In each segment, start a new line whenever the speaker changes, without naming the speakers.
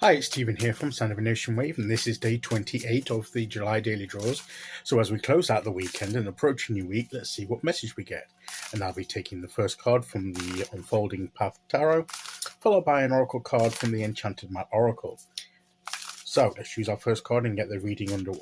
Hi, it's Stephen here from Sound of a Nation Wave, and this is day 28 of the July daily draws. So as we close out the weekend and approach a new week, let's see what message we get. And I'll be taking the first card from the Unfolding Path Tarot, followed by an Oracle card from the Enchanted Map Oracle. So let's choose our first card and get the reading underway.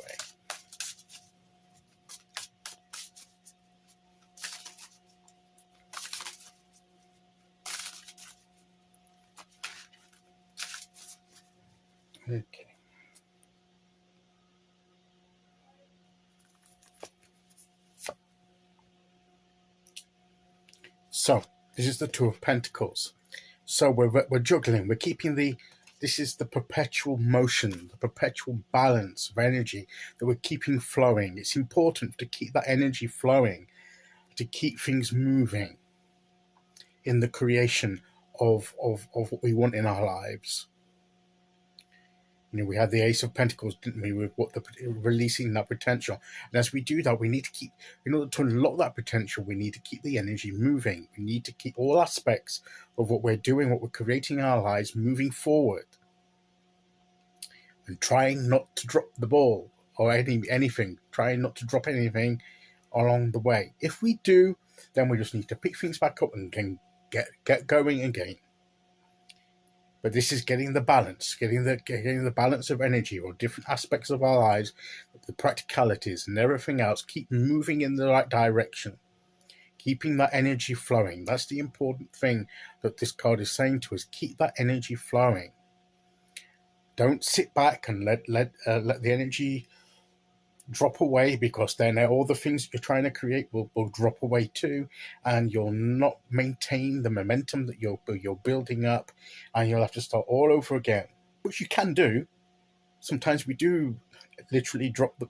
Okay. So this is the Two of Pentacles. So we're juggling. We're keeping this is the perpetual motion, the perpetual balance of energy that we're keeping flowing. It's important to keep that energy flowing, to keep things moving in the creation of what we want in our lives. You know, we had the Ace of Pentacles, didn't we, with releasing that potential. And as we do that, we need to keep, in order to unlock that potential, we need to keep the energy moving. We need to keep all aspects of what we're doing, what we're creating in our lives, moving forward. And trying not to drop the ball or anything. Trying not to drop anything along the way. If we do, then we just need to pick things back up and get going again. But this is getting the balance, getting the balance of energy or different aspects of our lives, the practicalities and everything else, keep moving in the right direction, keeping that energy flowing. That's the important thing that this card is saying to us. Keep that energy flowing. Don't sit back and let the energy drop away, because then all the things that you're trying to create will drop away too, and you'll not maintain the momentum that you're building up, and you'll have to start all over again, which you can do. Sometimes we do literally drop the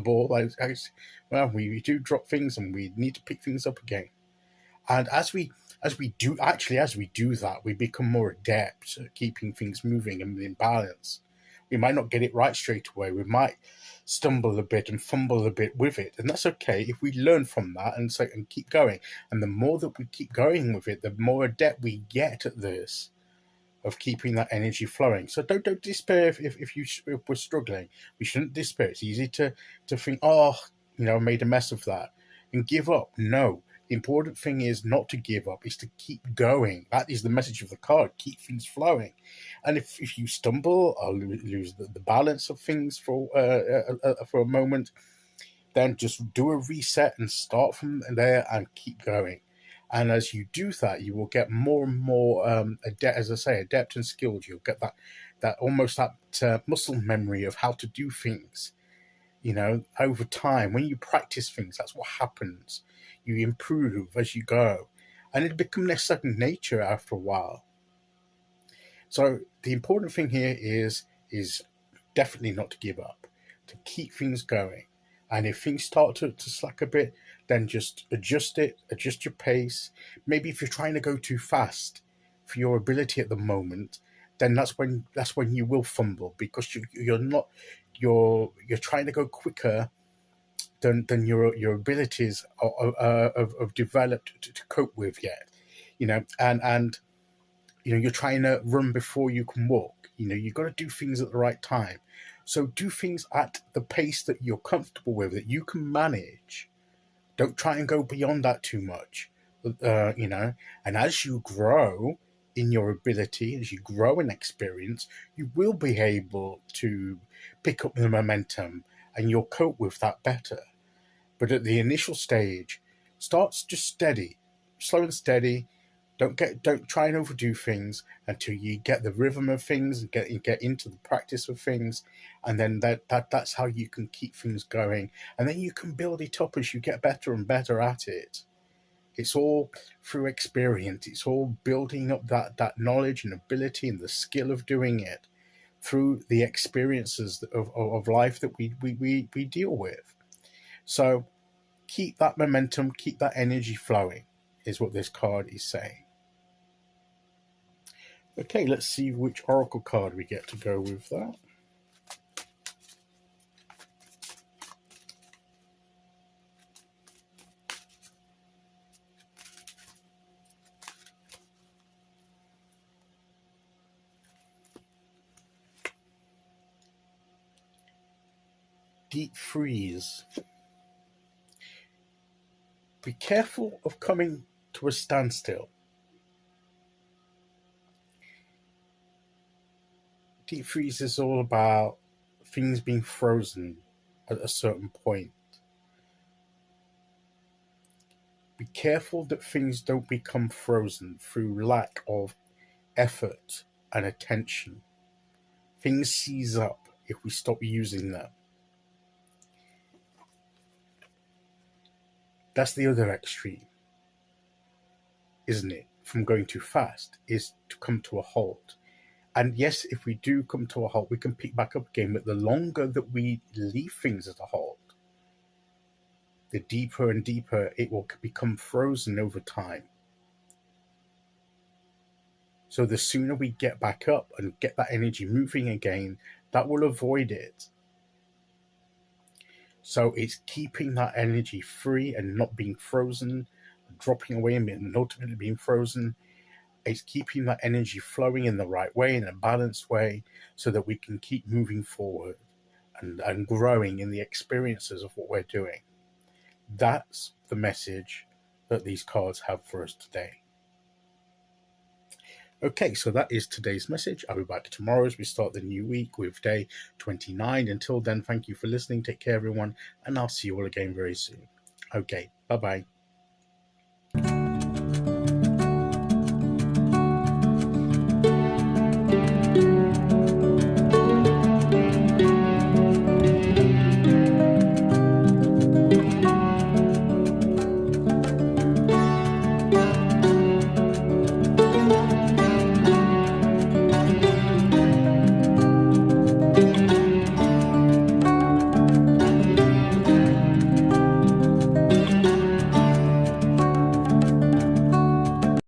ball. Well, we do drop things, and we need to pick things up again. And as we do that, we become more adept at keeping things moving and in balance. We might not get it right straight away. We might stumble a bit and fumble a bit with it, and that's okay if we learn from that and keep going. And the more that we keep going with it, the more adept we get at this, of keeping that energy flowing. So don't despair if we're struggling. We shouldn't despair. It's easy to think, I made a mess of that, and give up. No. The important thing is not to give up, is to keep going. That is the message of the card. Keep things flowing. And if you stumble or lose the balance of things for a moment, then just do a reset and start from there and keep going. And as you do that, you will get more and more adept and skilled. You'll get that muscle memory of how to do things. Over time, when you practice things, that's what happens. You improve as you go, and it becomes their second nature after a while. So the important thing here is definitely not to give up, to keep things going. And if things start to slack a bit, then just adjust your pace. Maybe if you're trying to go too fast for your ability at the moment, then that's when you will fumble, because you're trying to go quicker than your abilities have developed to cope with yet. And you're trying to run before you can walk. You've got to do things at the right time. So do things at the pace that you're comfortable with, that you can manage. Don't try and go beyond that too much. And as you grow in your ability, as you grow in experience, you will be able to pick up the momentum, and you'll cope with that better. But at the initial stage, start just steady, slow and steady. Don't try and overdo things until you get the rhythm of things and get into the practice of things, and then that's how you can keep things going, and then you can build it up as you get better and better at it. It's all through experience. It's all building up that knowledge and ability and the skill of doing it through the experiences of life that we deal with. So keep that momentum, keep that energy flowing, is what this card is saying. Okay, let's see which Oracle card we get to go with that. Deep freeze. Be careful of coming to a standstill. Deep freeze is all about things being frozen at a certain point. Be careful that things don't become frozen through lack of effort and attention. Things seize up if we stop using them. That's the other extreme, isn't it? From going too fast, is to come to a halt. And yes, if we do come to a halt, we can pick back up again. But the longer that we leave things at a halt, the deeper and deeper it will become frozen over time. So the sooner we get back up and get that energy moving again, that will avoid it. So it's keeping that energy free and not being frozen, dropping away and ultimately being frozen. It's keeping that energy flowing in the right way, in a balanced way, so that we can keep moving forward and growing in the experiences of what we're doing. That's the message that these cards have for us today. Okay, so that is today's message. I'll be back tomorrow as we start the new week with day 29. Until then, thank you for listening. Take care, everyone, and I'll see you all again very soon. Okay, bye-bye.